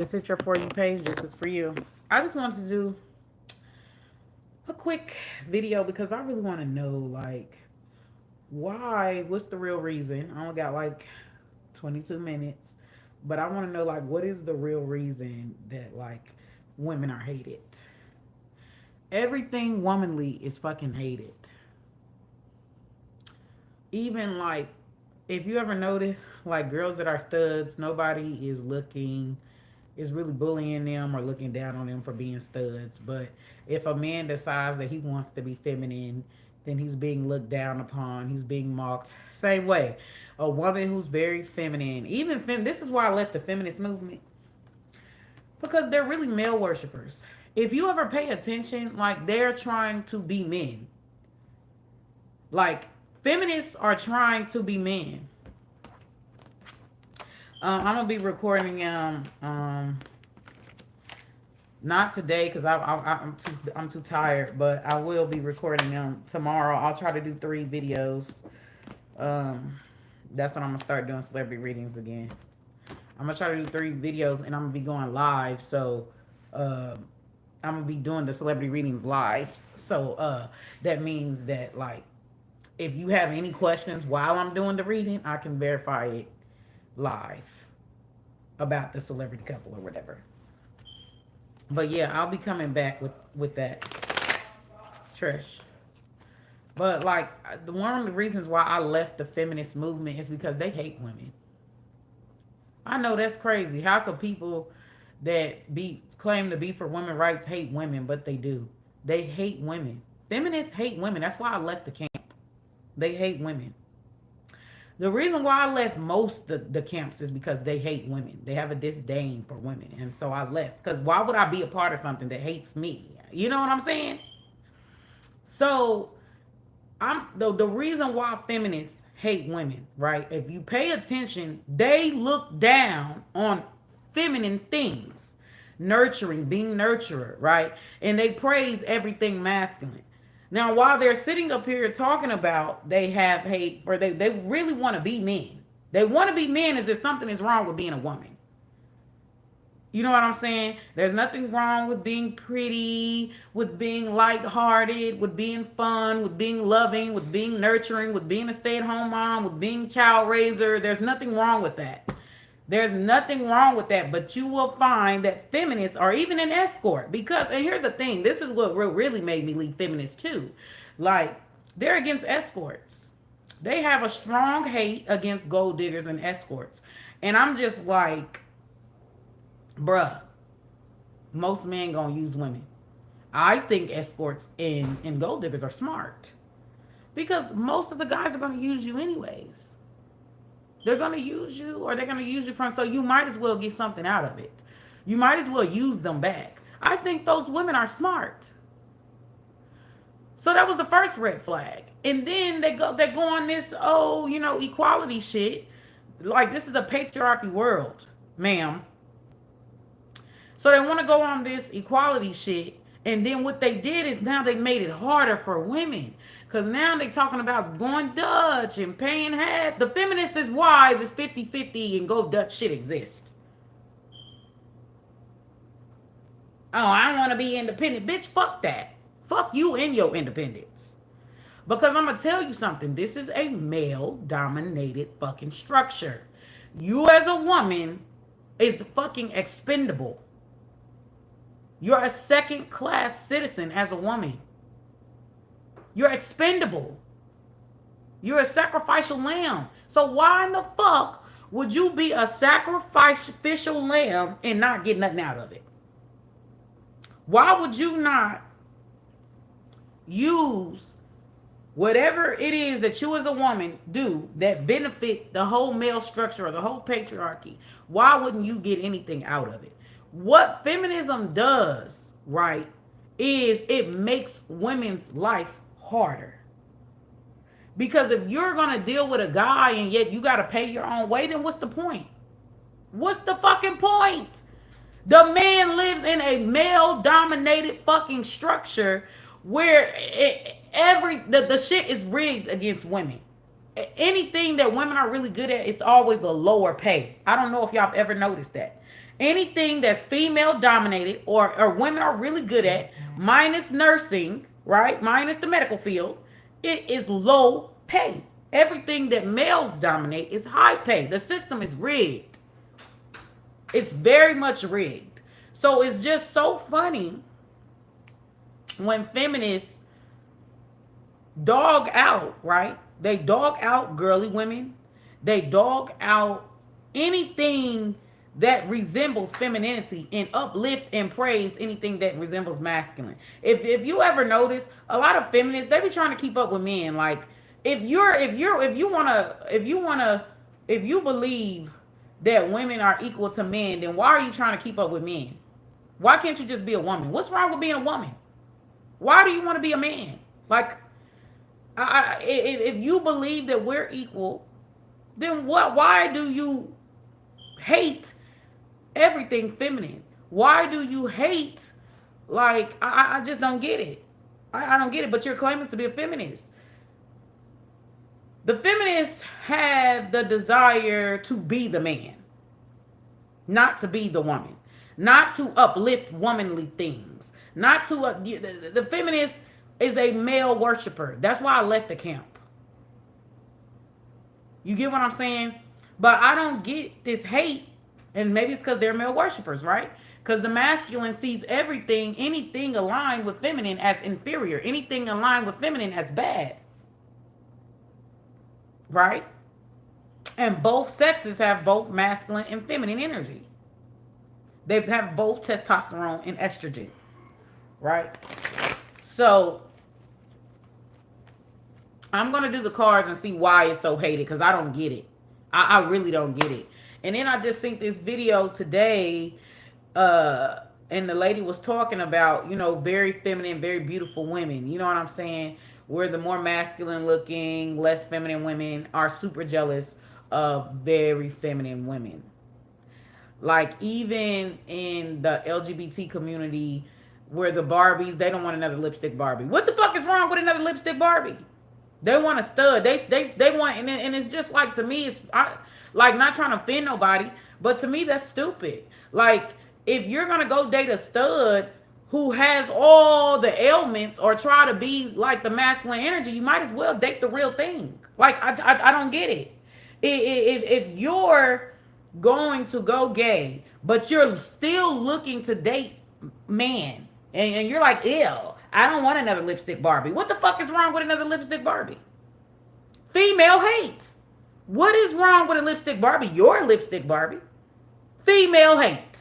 This is your For You page. This is for you. I just wanted to do a quick video because I really want to know, like, why, what's the real reason? I only got like 22 minutes, but I want to know, like, what is the real reason that, like, women are hated? Everything womanly is fucking hated. Even, like, if you ever notice, like, girls that are studs, nobody is really bullying them or looking down on them for being studs. But if a man decides that he wants to be feminine, then he's being looked down upon. He's being mocked. Same way, a woman who's very feminine, this is why I left the feminist movement, because they're really male worshippers. If you ever pay attention, like, they're trying to be men. Like, feminists are trying to be men. I'm gonna be recording not today because I'm too tired, but I will be recording them tomorrow. I'll try to do 3 videos. That's when I'm gonna start doing celebrity readings again. I'm gonna try to do 3 videos and I'm gonna be going live. So I'm gonna be doing the celebrity readings live. So that means that, like, if you have any questions while I'm doing the reading, I can verify it live about the celebrity couple or whatever. But yeah, I'll be coming back with that, Trish. But, like, one of the reasons why I left the feminist movement is because they hate women. I know that's crazy. How could people that claim to be for women's rights hate women? But they do. They hate women. Feminists hate women. That's why I left the camp. They hate women. The reason why I left most of the camps is because they hate women. They have a disdain for women. And so I left. Because why would I be a part of something that hates me? You know what I'm saying? So the reason why feminists hate women, right? If you pay attention, they look down on feminine things. Nurturing, being nurturer, right? And they praise everything masculine. Now, while they're sitting up here talking about they have hate, or they really want to be men. They want to be men as if something is wrong with being a woman. You know what I'm saying? There's nothing wrong with being pretty, with being lighthearted, with being fun, with being loving, with being nurturing, with being a stay-at-home mom, with being child raiser. There's nothing wrong with that. There's nothing wrong with that, but you will find that feminists are even an escort because, and here's the thing, this is what really made me leave feminists too. Like, they're against escorts. They have a strong hate against gold diggers and escorts. And I'm just like, bruh, most men gonna use women. I think escorts and gold diggers are smart because most of the guys are gonna use you anyways. They're going to use you, or they're going to use you from, so you might as well get something out of it. You might as well use them back. I think those women are smart. So that was the first red flag. And then they go on this, equality shit. Like, this is a patriarchy world, ma'am. So they want to go on this equality shit. And then what they did is now they made it harder for women. Because now they talking about going Dutch and paying half. The feminists is why this 50-50 and go Dutch shit exists. Oh, I want to be independent. Bitch, fuck that. Fuck you and your independence. Because I'm going to tell you something. This is a male-dominated fucking structure. You as a woman is fucking expendable. You're a second-class citizen as a woman. You're expendable. You're a sacrificial lamb. So why in the fuck would you be a sacrificial lamb and not get nothing out of it? Why would you not use whatever it is that you as a woman do that benefit the whole male structure or the whole patriarchy? Why wouldn't you get anything out of it? What feminism does, right, is it makes women's life harder. Because if you're going to deal with a guy and yet you got to pay your own way, then what's the point? What's the fucking point? The man lives in a male-dominated fucking structure where the shit is rigged against women. Anything that women are really good at, it's always a lower pay. I don't know if y'all have ever noticed that. Anything that's female dominated or women are really good at, minus nursing, right? Minus the medical field, it is low pay. Everything that males dominate is high pay. The system is rigged. It's very much rigged. So it's just so funny when feminists dog out, right? They dog out girly women. They dog out anything that resembles femininity and uplift and praise anything that resembles masculine. If you ever notice, a lot of feminists, they be trying to keep up with men. Like if you believe that women are equal to men, then why are you trying to keep up with men? Why can't you just be a woman? What's wrong with being a woman? Why do you want to be a man? Like, if you believe that we're equal, then what? Why do you hate everything feminine? Why do you hate? Like, I just don't get it. I don't get it. But you're claiming to be a feminist. The feminists have the desire to be the man, not to be the woman, not to uplift womanly things, not to the feminist is a male worshiper. That's why I left the camp. You get what I'm saying? But I don't get this hate, and maybe it's because they're male worshipers, right? Because the masculine sees everything, anything aligned with feminine as inferior, anything aligned with feminine as bad, right? And both sexes have both masculine and feminine energy. They have both testosterone and estrogen, right? So I'm going to do the cards and see why it's so hated, because I don't get it. I really don't get it. And then I just seen this video today, and the lady was talking about, very feminine, very beautiful women. You know what I'm saying? Where the more masculine looking, less feminine women are super jealous of very feminine women. Like, even in the LGBT community, where the Barbies, they don't want another lipstick Barbie. What the fuck is wrong with another lipstick Barbie? They want a stud. They want, and it's just like, to me, like, not trying to offend nobody, but to me, that's stupid. Like, if you're gonna go date a stud who has all the ailments or try to be like the masculine energy, you might as well date the real thing. Like, I don't get it. If you're going to go gay, but you're still looking to date man, and you're like, ew, I don't want another lipstick Barbie. What the fuck is wrong with another lipstick Barbie? Female hate. What is wrong with a lipstick Barbie? Your lipstick Barbie. Female hate.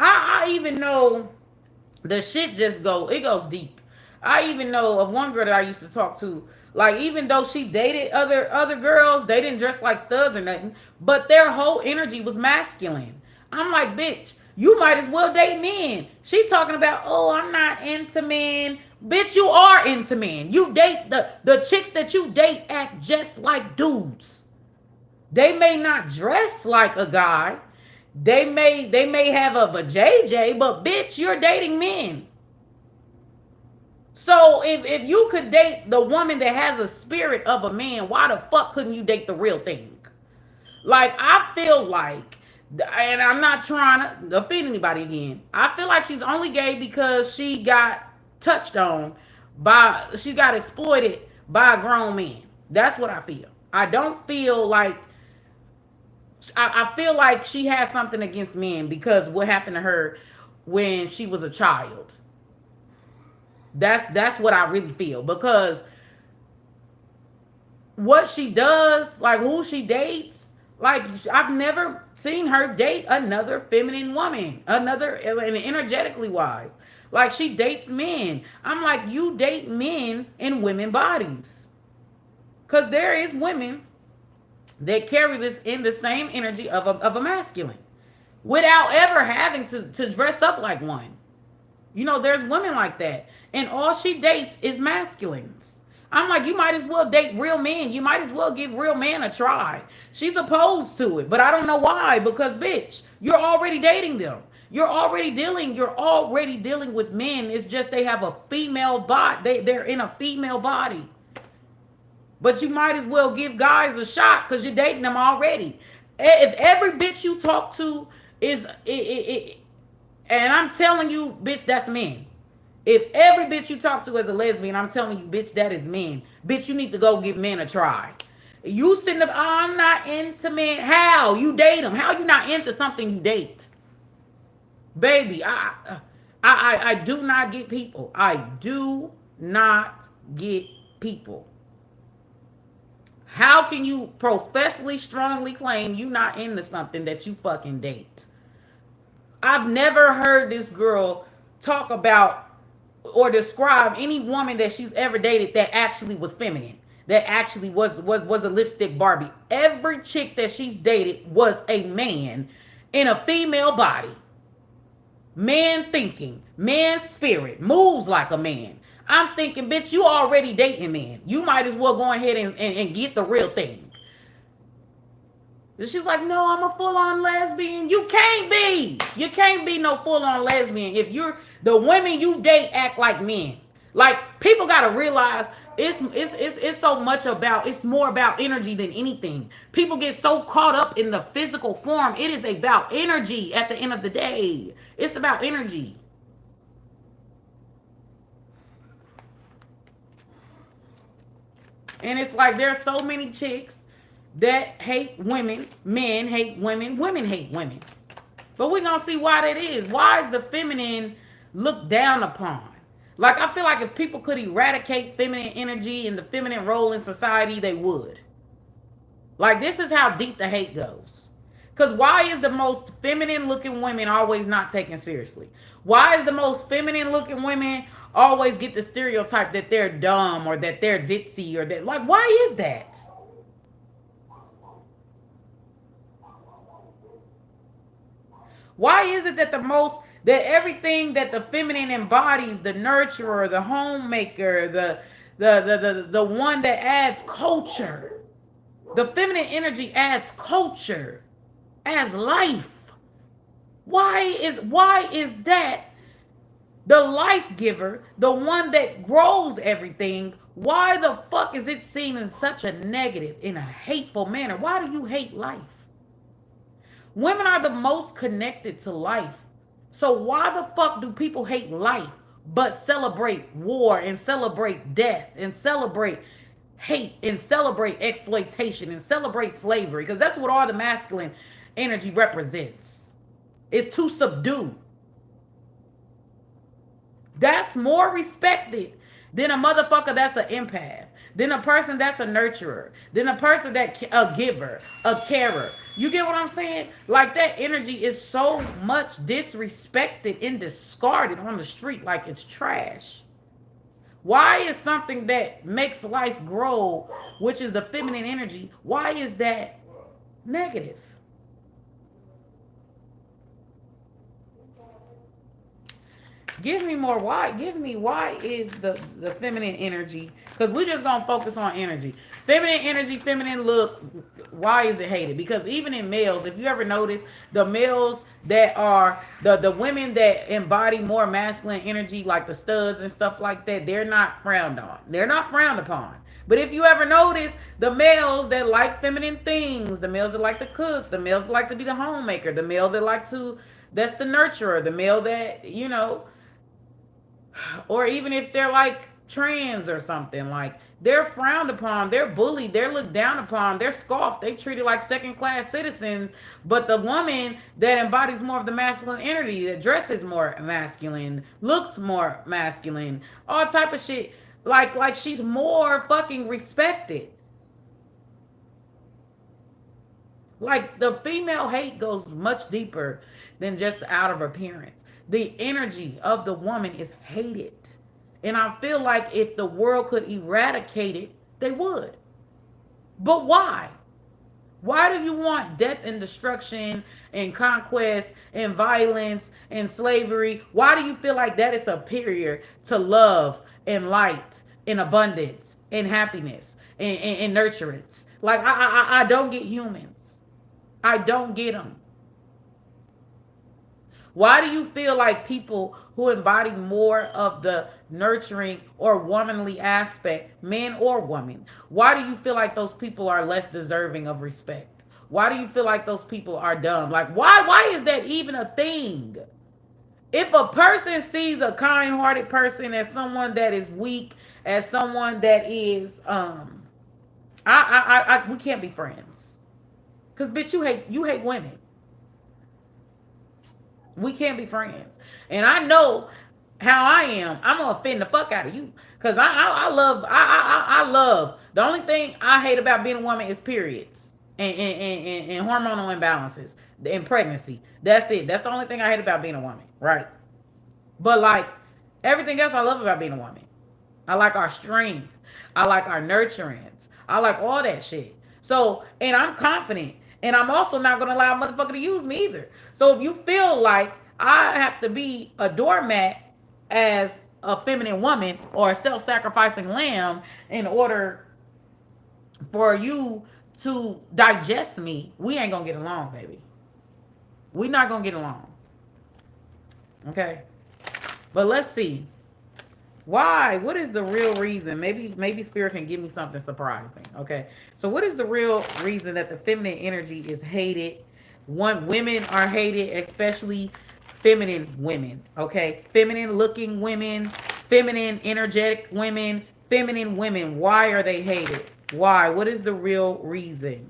I even know the shit it goes deep. I even know of one girl that I used to talk to. Like, even though she dated other girls, they didn't dress like studs or nothing, but their whole energy was masculine. I'm like, bitch, you might as well date men. She talking about, oh, I'm not into men. Bitch, you are into men. You date the chicks that you date act just like dudes. They may not dress like a guy. They may have a JJ, but bitch, you're dating men. So if you could date the woman that has a spirit of a man, why the fuck couldn't you date the real thing? Like, I feel like, and I'm not trying to offend anybody again, I feel like she's only gay because she got touched on she got exploited by a grown man. That's what I feel. I don't feel like, I feel like she has something against men because what happened to her when she was a child. That's what I really feel, because what she does, like who she dates, like I've never seen her date another feminine woman, another, and energetically wise. Like, she dates men. I'm like, you date men in women bodies, because there is women that carry this in the same energy of a masculine without ever having to dress up like one. There's women like that. And all she dates is masculines. I'm like, you might as well date real men. You might as well give real men a try. She's opposed to it, but I don't know why. Because, bitch, you're already dating them. You're already dealing with men. It's just they have a female body. They're in a female body. But you might as well give guys a shot because you're dating them already. If every bitch you talk to is and I'm telling you, bitch, that's men. If every bitch you talk to is a lesbian, I'm telling you, bitch, that is men. Bitch, you need to go give men a try. You sitting up, oh, I'm not into men. How? You date them. How you not into something you date? Baby, I do not get people. I do not get people. How can you professedly strongly claim you not into something that you fucking date? I've never heard this girl talk about or describe any woman that she's ever dated that actually was feminine, that actually was a lipstick Barbie. Every chick that she's dated was a man in a female body. Man thinking, man spirit, moves like a man. I'm thinking, bitch, you already dating men. You might as well go ahead and get the real thing. She's like, no, I'm a full-on lesbian. You can't be. You can't be no full-on lesbian if you're the women you date act like men. Like, people gotta realize it's so much about, it's more about energy than anything. People get so caught up in the physical form. It is about energy at the end of the day. It's about energy. And it's like there's so many chicks that hate women, men hate women hate women. But we're gonna see why that is. Why is the feminine looked down upon? Like, I feel like if people could eradicate feminine energy and the feminine role in society, they would. Like, this is how deep the hate goes. Because why is the most feminine looking women always not taken seriously? Why is the most feminine looking women always get the stereotype that they're dumb or that they're ditzy or that, like, why is that? Why is it that that everything that the feminine embodies, the nurturer, the homemaker, the one that adds culture, the feminine energy adds culture, adds life. Why is that the life giver, the one that grows everything? Why the fuck is it seen in such a negative, in a hateful manner? Why do you hate life? Women are the most connected to life. So why the fuck do people hate life but celebrate war and celebrate death and celebrate hate and celebrate exploitation and celebrate slavery? Because that's what all the masculine energy represents. It's to subdue. That's more respected than a motherfucker that's an empath, than a person that's a nurturer, than a person that a giver, a carer. You get what I'm saying? Like, that energy is so much disrespected and discarded on the street like it's trash. Why is something that makes life grow, which is the feminine energy, why is that negative? Give me more. Why? Give me why is the feminine energy? Because we're just gonna focus on energy. Feminine energy, feminine look. Why is it hated? Because even in males, if you ever notice, the males that are the women that embody more masculine energy, like the studs and stuff like that, they're not frowned on. They're not frowned upon. But if you ever notice, the males that like feminine things, the males that like to cook, the males that like to be the homemaker, the male that like to, that's the nurturer, the male that, you know, or even if they're like trans or something, like, they're frowned upon, they're bullied, they're looked down upon, they're scoffed, they treated like second-class citizens. But the woman that embodies more of the masculine energy, that dresses more masculine, looks more masculine, all type of shit, like she's more fucking respected. Like, the female hate goes much deeper than just out of appearance. The energy of the woman is hated. And I feel like if the world could eradicate it, they would. But why? Why do you want death and destruction and conquest and violence and slavery? Why do you feel like that is superior to love and light and abundance and happiness and nurturance? Like, I don't get humans. I don't get them. Why do you feel like people who embody more of the nurturing or womanly aspect, men or women, why do you feel like those people are less deserving of respect? Why do you feel like those people are dumb? Like why is that even a thing? If a person sees a kind-hearted person as someone that is weak, as someone that is we can't be friends. Cause bitch, you hate women. We can't be friends. And I know how I am. I'm gonna offend the fuck out of you. Cause I love. The only thing I hate about being a woman is periods and hormonal imbalances and pregnancy. That's it. That's the only thing I hate about being a woman. Right. But like everything else I love about being a woman. I like our strength. I like our nurturance. I like all that shit. So, and I'm confident. And I'm also not going to allow a motherfucker to use me either. So if you feel like I have to be a doormat as a feminine woman or a self-sacrificing lamb in order for you to digest me, we ain't going to get along, baby. We not going to get along. Okay? But let's see. Why? What is the real reason? Maybe Spirit can give me something surprising. Okay. So what is the real reason that the feminine energy is hated? Women are hated, especially feminine women. Okay. Feminine looking women, feminine energetic women, feminine women. Why are they hated? Why? What is the real reason?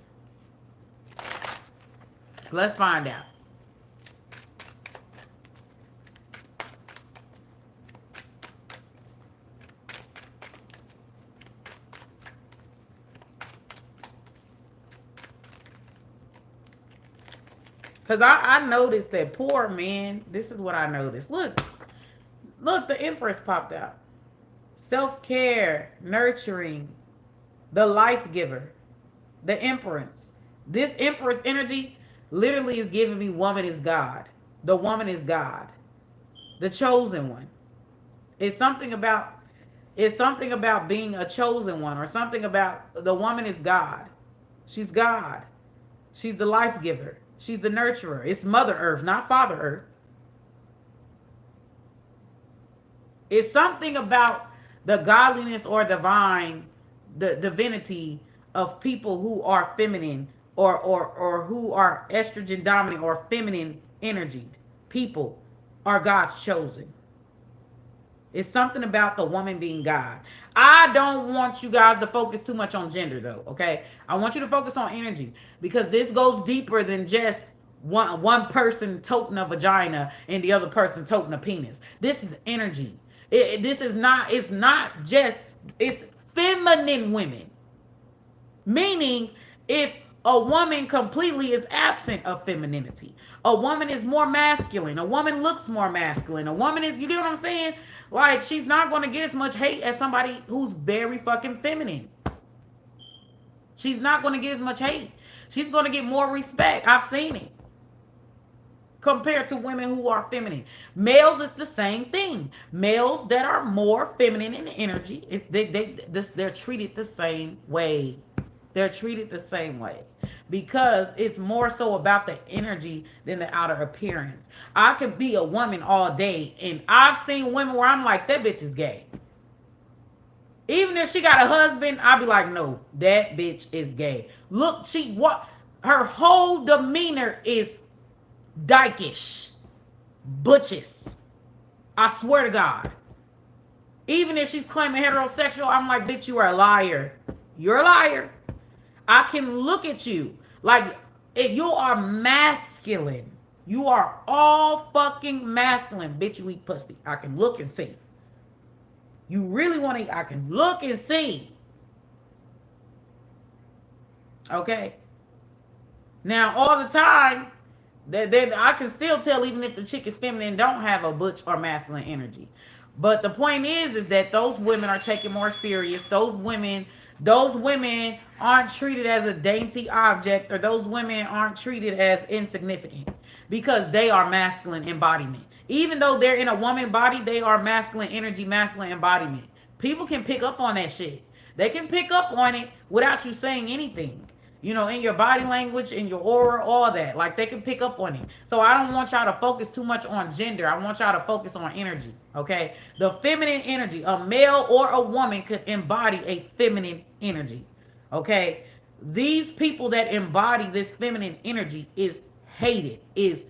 Let's find out. Because I noticed that poor men, this is what I noticed. Look, the Empress popped out. Self-care, nurturing, the life giver, the Empress. This Empress energy literally is giving me woman is God. The woman is God. The chosen one. It's something about being a chosen one, or something about the woman is God. She's God. She's the life giver. She's the nurturer. It's Mother Earth, not Father Earth. It's something about the godliness or divine, the divinity of people who are feminine or who are estrogen dominant or feminine energy. People are God's chosen. It's something about the woman being God. I don't want you guys to focus too much on gender, though, okay? I want you to focus on energy, because this goes deeper than just one person toting a vagina and the other person toting a penis. This is energy. It's not just, it's feminine women. Meaning, if a woman completely is absent of femininity, a woman is more masculine, a woman looks more masculine, a woman is, you get what I'm saying? Like, she's not going to get as much hate as somebody who's very fucking feminine. She's not going to get as much hate. She's going to get more respect. I've seen it. Compared to women who are feminine. Males is the same thing. Males that are more feminine in energy, they're treated the same way. They're treated the same way. Because it's more so about the energy than the outer appearance. I could be a woman all day, and I've seen women where I'm like, that bitch is gay. Even if she got a husband, I'll be like, no, that bitch is gay. Look, her whole demeanor is dykish, butchish. I swear to God. Even if she's claiming heterosexual, I'm like, bitch, you are a liar. You're a liar. I can look at you like you are masculine. You are all fucking masculine. Bitch, you eat pussy. I can look and see. You really want to eat? I can look and see. Okay? Now, all the time, I can still tell, even if the chick is feminine, don't have a butch or masculine energy. But the point is that those women are taken more serious. Those women aren't treated as a dainty object, or those women aren't treated as insignificant, because they are masculine embodiment. Even though they're in a woman body, they are masculine energy, masculine embodiment. People can pick up on that shit. They can pick up on it without you saying anything. You know, in your body language, in your aura, all that. Like they can pick up on it. So I don't want y'all to focus too much on gender. I want y'all to focus on energy. Okay. The feminine energy, a male or a woman could embody a feminine energy. Okay. These people that embody this feminine energy is hated, is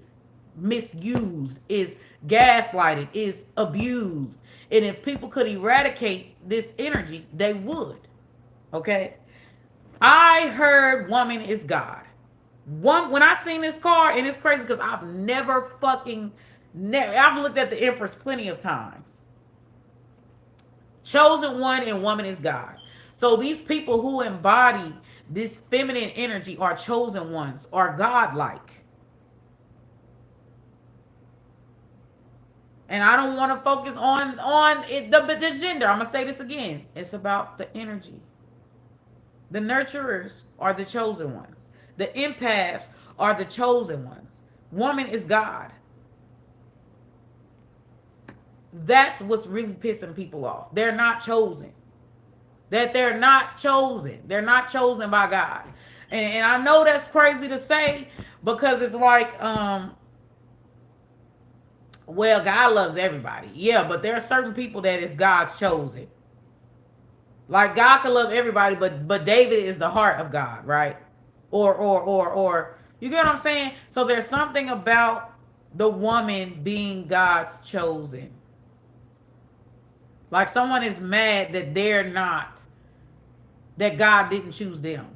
misused, is gaslighted, is abused. And if people could eradicate this energy, they would. Okay. I heard woman is God. When I seen this card, and it's crazy because I've never fucking I've looked at the Empress plenty of times. Chosen one and woman is God. So these people who embody this feminine energy are chosen ones, are godlike. And I don't want to focus on it, the gender. I'm gonna say this again. It's about the energy. The nurturers are the chosen ones. The empaths are the chosen ones. Woman is God. That's what's really pissing people off. They're not chosen. That they're not chosen. They're not chosen by God. And I know that's crazy to say because it's like, well, God loves everybody. Yeah, but there are certain people that is God's chosen. Like God can love everybody, but David is the heart of God, right? Or you get what I'm saying? So there's something about the woman being God's chosen. Like someone is mad that they're not, that God didn't choose them.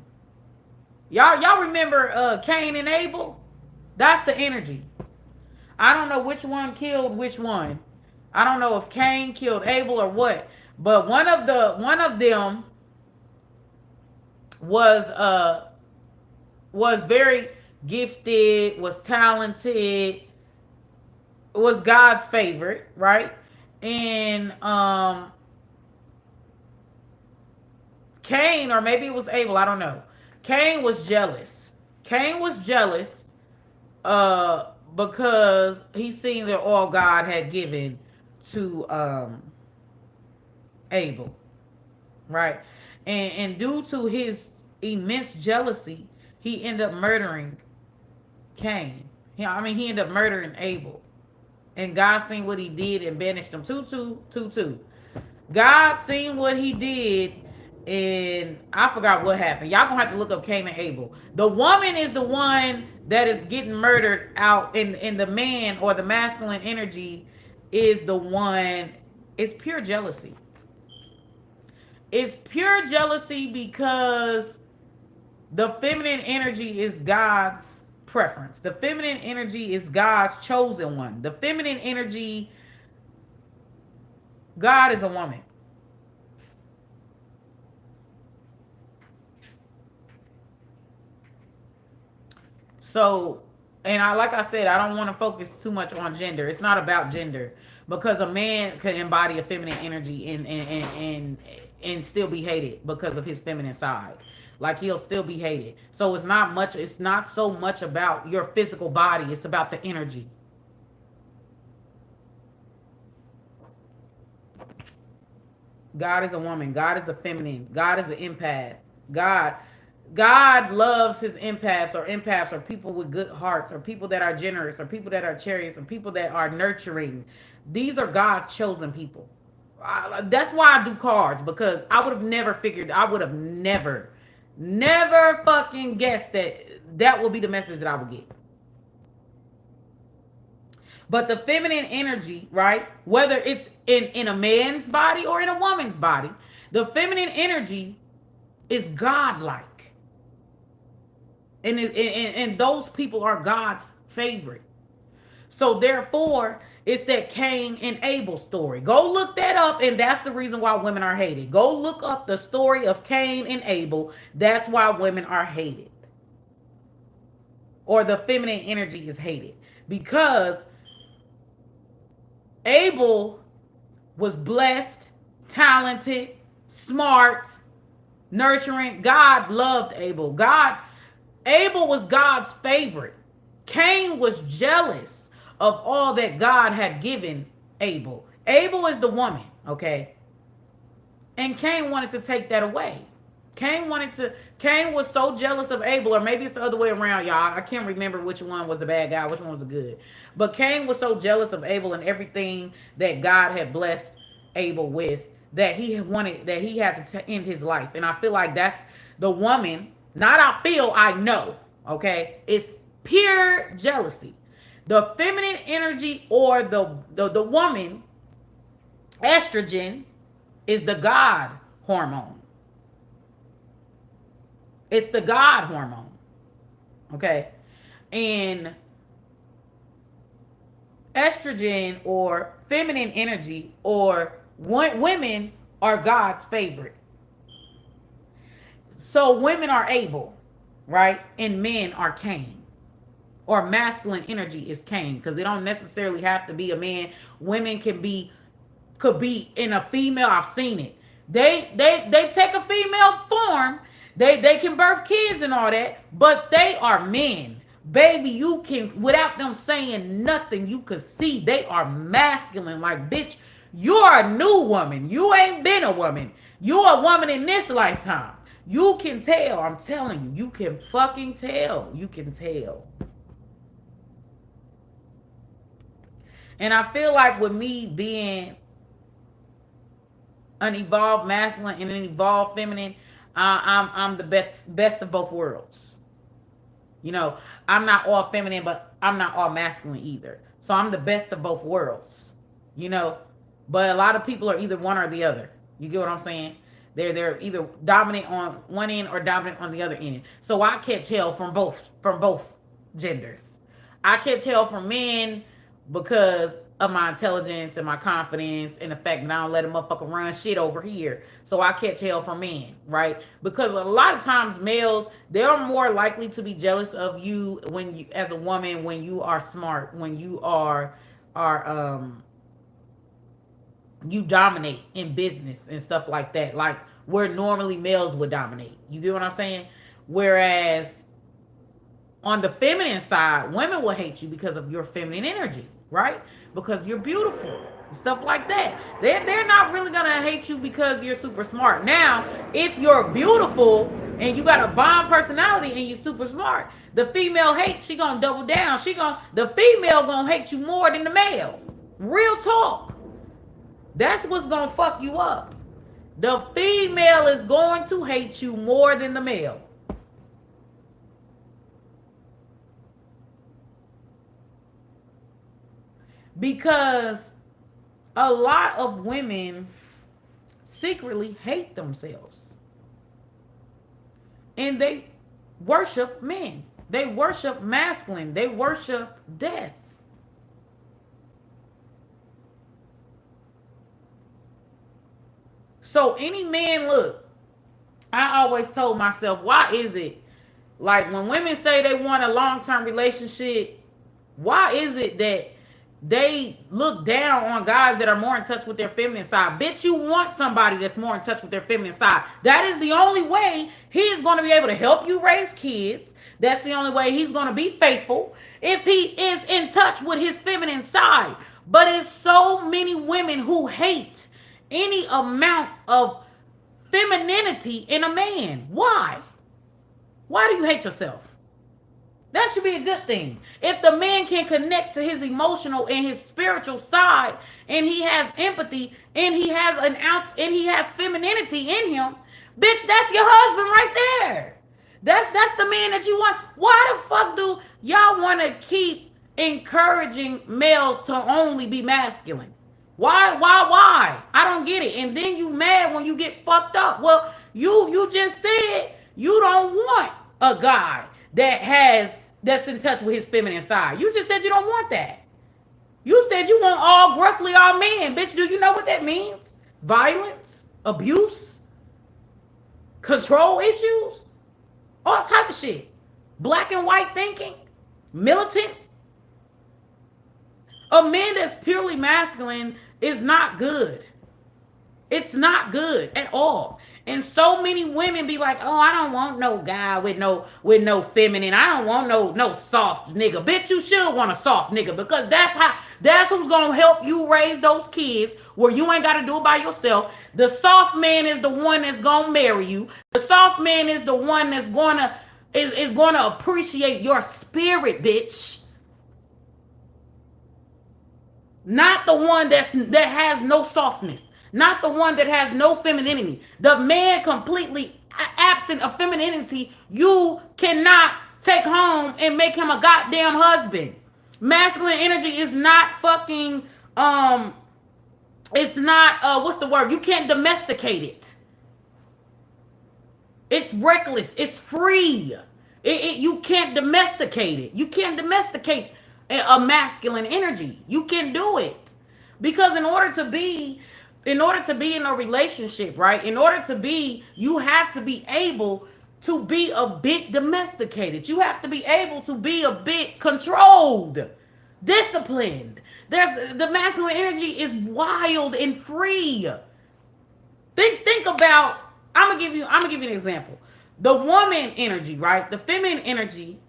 Y'all remember Cain and Abel? That's the energy. I don't know which one killed which one. I don't know if Cain killed Abel or what, but one of them was very gifted, was talented, was God's favorite, right? And Cain, or maybe it was Abel, I don't know. Cain was jealous. Cain was jealous because he seen that all God had given to Abel, right? And due to his immense jealousy, he ended up murdering Cain. He ended up murdering Abel. And God seen what he did and banished him. 2-2-2-2. God seen what he did, and I forgot what happened. Y'all gonna have to look up Cain and Abel. The woman is the one that is getting murdered out, in the man, or the masculine energy is the one. It's pure jealousy. It's pure jealousy because the feminine energy is God's preference. The feminine energy is God's chosen one. The feminine energy, God is a woman. So, and like I said, I don't want to focus too much on gender. It's not about gender, because a man could embody a feminine energy and still be hated because of his feminine side. Like he'll still be hated. So it's not so much about your physical body, it's about the energy. God is a woman. God is a feminine. God is an empath. God loves his empaths, or empaths are people with good hearts, or people that are generous, or people that are chariots, or people that are nurturing. These are God's chosen people. That's why I do cards, because I would have never figured, I would have never fucking guessed that will be the message that I would get. But the feminine energy, right? Whether it's in a man's body or in a woman's body, the feminine energy is godlike. And those people are God's favorite. So therefore, it's that Cain and Abel story. Go look that up, and that's the reason why women are hated. Go look up the story of Cain and Abel. That's why women are hated. Or the feminine energy is hated. Because Abel was blessed, talented, smart, nurturing. God loved Abel. Abel was God's favorite. Cain was jealous of all that God had given Abel. Abel is the woman, okay? And Cain wanted to take that away. Cain was so jealous of Abel, or maybe it's the other way around, y'all. I can't remember which one was the bad guy, which one was the good. But Cain was so jealous of Abel and everything that God had blessed Abel with, that he wanted, that he had to end his life. And I feel like that's the woman, not I feel, I know. Okay? It's pure jealousy. The feminine energy, or the woman, estrogen, is the God hormone. It's the God hormone. Okay? And estrogen, or feminine energy, or women, are God's favorite. So women are Abel, right? And men are Cain. Or masculine energy is Cain, because it don't necessarily have to be a man. Women could be in a female. I've seen it. They take a female form. They can birth kids and all that, but they are men. Baby, you can, without them saying nothing, you could see they are masculine. Like, bitch, you're a new woman. You ain't been a woman. You're a woman in this lifetime. You can tell. I'm telling you, you can fucking tell. You can tell. And I feel like with me being an evolved masculine and an evolved feminine, I'm the best of both worlds. You know, I'm not all feminine, but I'm not all masculine either. So I'm the best of both worlds. You know, but a lot of people are either one or the other. You get what I'm saying? They're either dominant on one end or dominant on the other end. So I catch hell from both genders. I catch hell from men because of my intelligence and my confidence and the fact that I don't let a motherfucker run shit over here. So I catch hell from men, right? Because a lot of times males, they're more likely to be jealous of you when you, as a woman, when you are smart, when you are you dominate in business and stuff like that, like where normally males would dominate. You get what I'm saying? Whereas on the feminine side, women will hate you because of your feminine energy, right? Because you're beautiful and stuff like that. They're not really gonna hate you because you're super smart. Now, if you're beautiful and you got a bomb personality and you're super smart, the female hates, she gonna double down. The female gonna hate you more than the male. Real talk. That's what's gonna fuck you up. The female is going to hate you more than the male. Because a lot of women secretly hate themselves. And they worship men. They worship masculine. They worship death. So any man, look, I always told myself, why is it, like when women say they want a long-term relationship, why is it that they look down on guys that are more in touch with their feminine side? Bitch, you want somebody that's more in touch with their feminine side. That is the only way he is going to be able to help you raise kids. That's the only way he's going to be faithful, if he is in touch with his feminine side. But it's so many women who hate any amount of femininity in a man. Why? Why do you hate yourself? That should be a good thing. If the man can connect to his emotional and his spiritual side, and he has empathy, and he has an ounce, and he has femininity in him, bitch, that's your husband right there. That's the man that you want. Why the fuck do y'all want to keep encouraging males to only be masculine? Why? I don't get it. And then you mad when you get fucked up. Well, you just said you don't want a guy that's in touch with his feminine side. You just said you don't want that. You said you want all gruffly all men. Bitch, do you know what that means? Violence, abuse, control issues, all type of shit. Black and white thinking, militant. A man that's purely masculine is not good. It's not good at all. And so many women be like, "Oh, I don't want no guy with no feminine. I don't want no soft nigga." Bitch, you should want a soft nigga because that's who's gonna help you raise those kids where you ain't gotta do it by yourself. The soft man is the one that's gonna marry you. The soft man is the one that's gonna appreciate your spirit, bitch. Not the one that has no softness. Not the one that has no femininity. The man completely absent of femininity, you cannot take home and make him a goddamn husband. Masculine energy is not fucking it's not what's the word? You can't domesticate it. It's reckless. It's free. You can't domesticate it. You can't domesticate a masculine energy. You can do it because in order to be in a relationship, right? You have to be able to be a bit domesticated. You have to be able to be a bit controlled, disciplined. The masculine energy is wild and free. Think about. I'm gonna give you an example. The woman energy, right? The feminine energy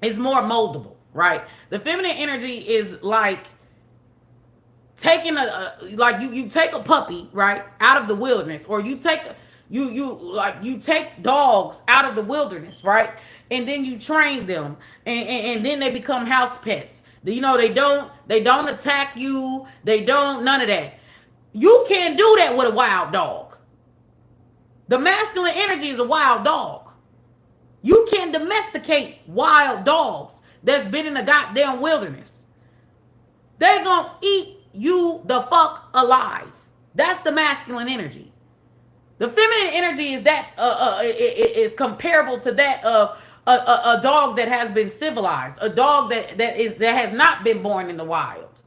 is more moldable, right? The feminine energy is like taking like you take a puppy, right, out of the wilderness, or you take you take dogs out of the wilderness, right, and then you train them, and then they become house pets. You know, they don't attack you, they don't none of that. You can't do that with a wild dog. The masculine energy is a wild dog. You can't domesticate wild dogs that's been in the goddamn wilderness. They're gonna eat you the fuck alive. That's the masculine energy. The feminine energy is that is comparable to that of a dog that has been civilized, a dog that has not been born in the wild,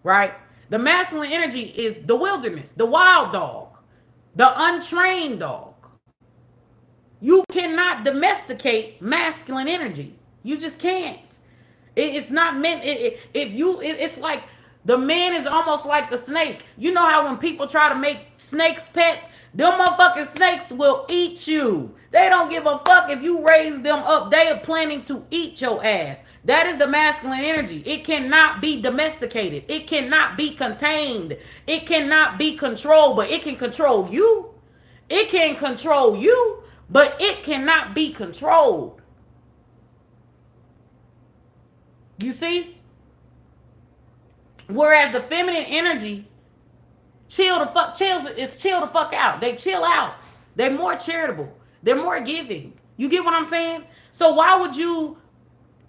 right? The masculine energy is the wilderness, the wild dog, the untrained dog. You cannot domesticate masculine energy. You just can't. It's not meant. It's like the man is almost like the snake. You know how when people try to make snakes pets, them motherfucking snakes will eat you. They don't give a fuck if you raise them up. They are planning to eat your ass. That is the masculine energy. It cannot be domesticated. It cannot be contained. It cannot be controlled, but it can control you. It can control you, but it cannot be controlled. You see? Whereas the feminine energy, chill the fuck out. They chill out. They're more charitable. They're more giving. You get what I'm saying? So why would you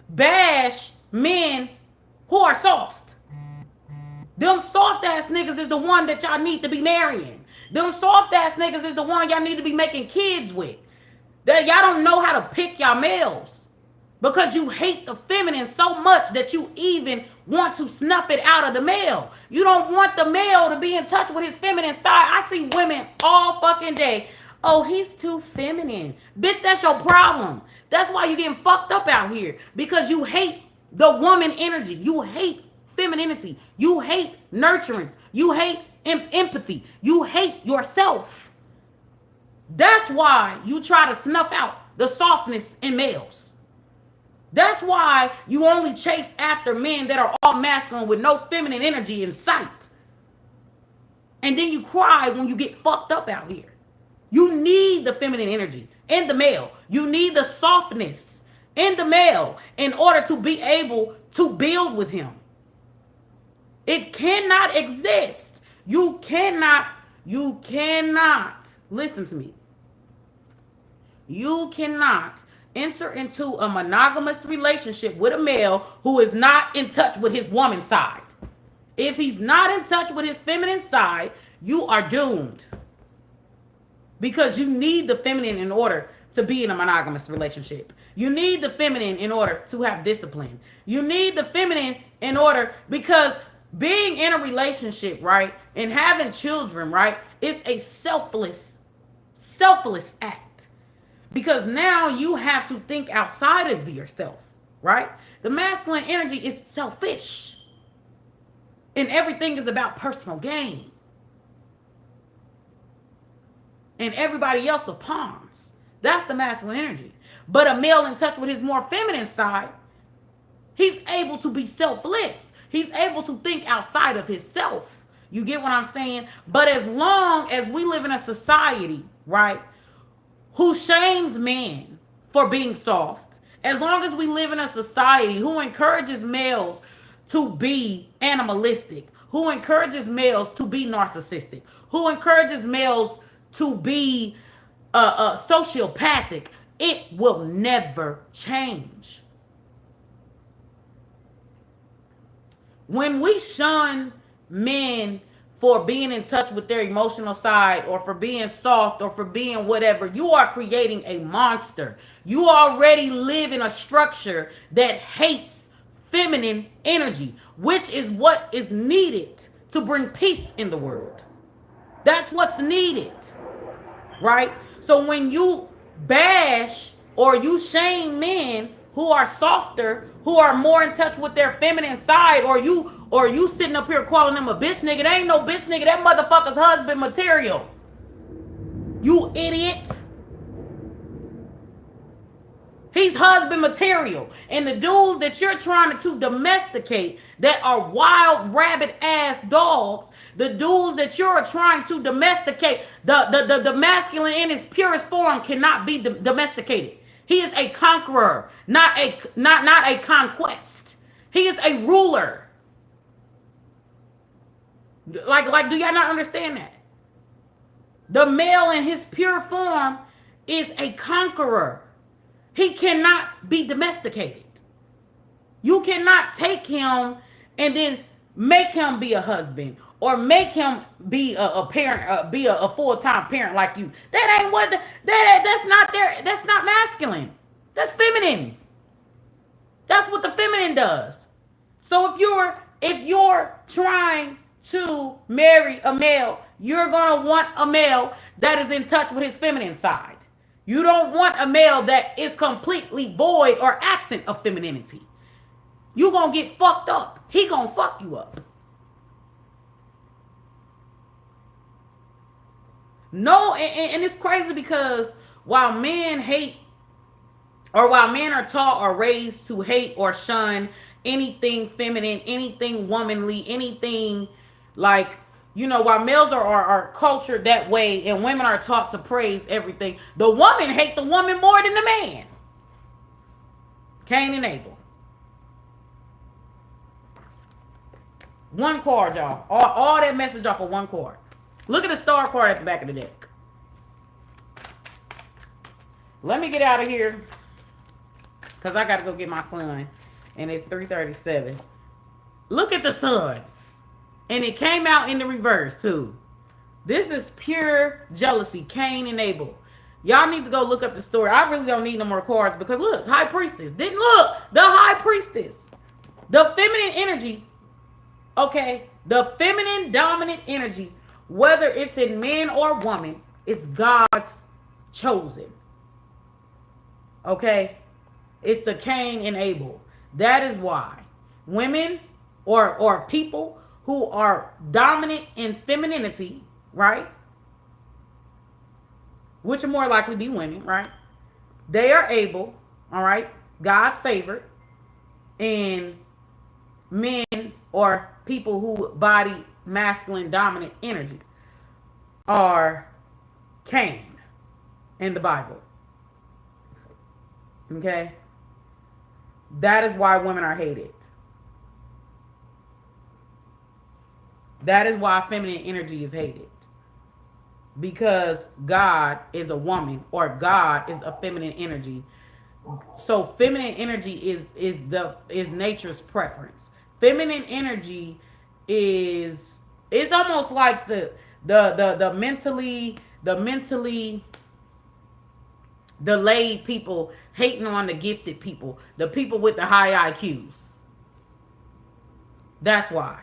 bash men who are soft? Them soft ass niggas is the one that y'all need to be marrying. Them soft ass niggas is the one y'all need to be making kids with. That y'all don't know how to pick y'all males. Because you hate the feminine so much that you even want to snuff it out of the male. You don't want the male to be in touch with his feminine side. I see women all fucking day. Oh, he's too feminine. Bitch, that's your problem. That's why you're getting fucked up out here. Because you hate the woman energy. You hate femininity. You hate nurturance. You hate empathy. You hate yourself. That's why you try to snuff out the softness in males. That's why you only chase after men that are all masculine with no feminine energy in sight. And then you cry when you get fucked up out here. You need the feminine energy in the male. You need the softness in the male in order to be able to build with him. It cannot exist. You cannot, listen to me. You cannot enter into a monogamous relationship with a male who is not in touch with his woman side. If he's not in touch with his feminine side, you are doomed. Because you need the feminine in order to be in a monogamous relationship. You need the feminine in order to have discipline. You need the feminine in order, because being in a relationship, right, and having children, right, it's a selfless act. Because now you have to think outside of yourself, right? The masculine energy is selfish. And everything is about personal gain. and everybody else are pawns. That's the masculine energy. But a male in touch with his more feminine side, he's able to be selfless. He's able to think outside of himself. You get what I'm saying? But as long as we live in a society, right, who shames men for being soft, as long as we live in a society who encourages males to be animalistic, who encourages males to be narcissistic, who encourages males to be sociopathic, it will never change. When we shun men for being in touch with their emotional side, or for being soft, or for being whatever, you are creating a monster. You already live in a structure that hates feminine energy, which is what is needed to bring peace in the world. That's what's needed, right? So when you bash or you shame men who are softer, who are more in touch with their feminine side, or you sitting up here calling them a bitch nigga, they ain't no bitch nigga. That motherfucker's husband material. You idiot. He's husband material. And the dudes that you're trying to domesticate that are wild rabbit ass dogs, the dudes that you're trying to domesticate, the masculine in its purest form cannot be domesticated. He is a conqueror, not a conquest. He is a ruler. Like, do y'all not understand that? The male in his pure form is a conqueror. He cannot be domesticated. You cannot take him and then make him be a husband, or make him be a parent, be a full-time parent like you. That ain't what that's not there. That's not masculine. That's feminine. That's what the feminine does. So if you're trying to marry a male, you're gonna want a male that is in touch with his feminine side. You don't want a male that is completely void or absent of femininity. You gonna get fucked up. He gonna fuck you up. No, and it's crazy because while men hate, or while men are taught or raised to hate or shun anything feminine, anything womanly, anything like, you know, while males are cultured that way and women are taught to praise everything, the woman hate the woman more than the man. Cain and Abel. One card, y'all. All that message off of one card. Look at the star card at the back of the deck. Let me get out of here, because I got to go get my son. And it's 3:37. Look at the sun. And it came out in the reverse, too. This is pure jealousy. Cain and Abel. Y'all need to go look up the story. I really don't need no more cards, because look, High Priestess. Didn't look. The High Priestess. The feminine energy. Okay. The feminine dominant energy, whether it's in man or woman, it's God's chosen. Okay. It's the Cain and Abel. That is why women or people who are dominant in femininity, right? Which are more likely to be women, right? They are able, all right, God's favorite, and men or people who body masculine dominant energy are Cain in the Bible. Okay? That is why women are hated. That is why feminine energy is hated. Because God is a woman, or God is a feminine energy. So feminine energy is nature's preference. Feminine energy is, it's almost like the mentally delayed people hating on the gifted people, the people with the high IQs. That's why.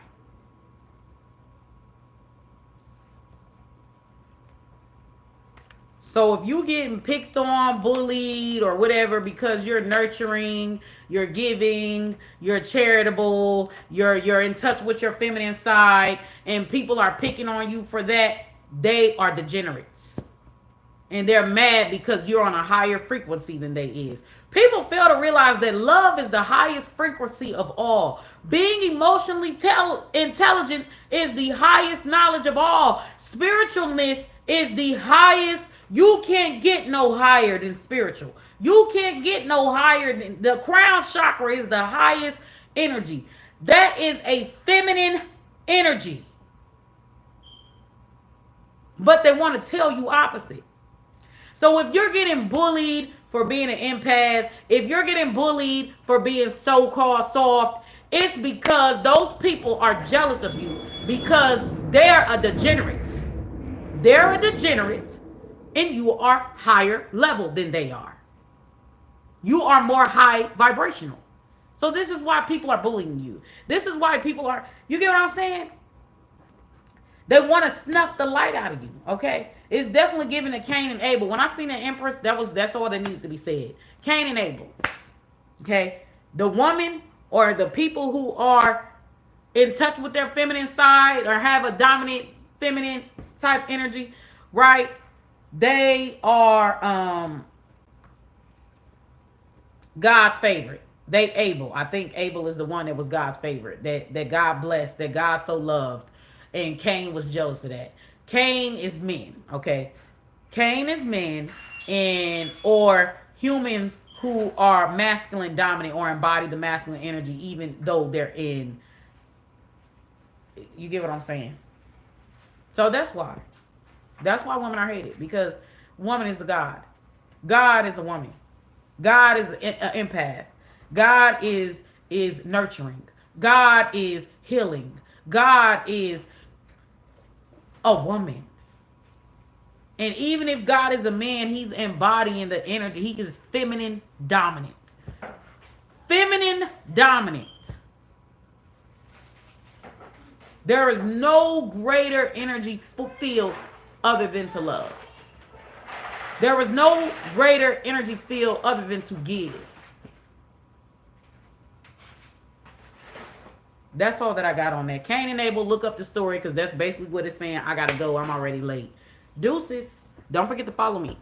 So if you getting picked on, bullied, or whatever because you're nurturing, you're giving, you're charitable, you're in touch with your feminine side, and people are picking on you for that, they are degenerates. and they're mad because you're on a higher frequency than they is. People fail to realize that love is the highest frequency of all. Being emotionally intelligent is the highest knowledge of all. Spiritualness is the highest. You can't get no higher than spiritual. You can't get no higher than the crown chakra is the highest energy. That is a feminine energy. But they want to tell you opposite. So if you're getting bullied for being an empath, if you're getting bullied for being so-called soft, it's because those people are jealous of you because they're a degenerate. They're a degenerate and you are higher level than they are. You are more high vibrational. So this is why people are bullying you. This is why people are, you get what I'm saying? They want to snuff the light out of you, okay? It's definitely giving to Cain and Abel. When I seen an Empress, that's all that needed to be said. Cain and Abel, okay? The woman or the people who are in touch with their feminine side or have a dominant feminine type energy, right? They are God's favorite. They Abel. I think Abel is the one that was God's favorite. That God blessed, that God so loved. And Cain was jealous of that. Cain is men, okay? Cain is men and or humans who are masculine dominant or embody the masculine energy even though they're in. You get what I'm saying? So that's why. That's why women are hated. Because woman is a god. God is a woman. God is an empath. God is nurturing. God is healing. God is a woman. And even if God is a man, he's embodying the energy. He is feminine dominant. Feminine dominant. There is no greater energy field other than to love. There is no greater energy field other than to give. That's all that I got on that. Cain and Abel, look up the story because that's basically what it's saying. I got to go. I'm already late. Deuces. Don't forget to follow me.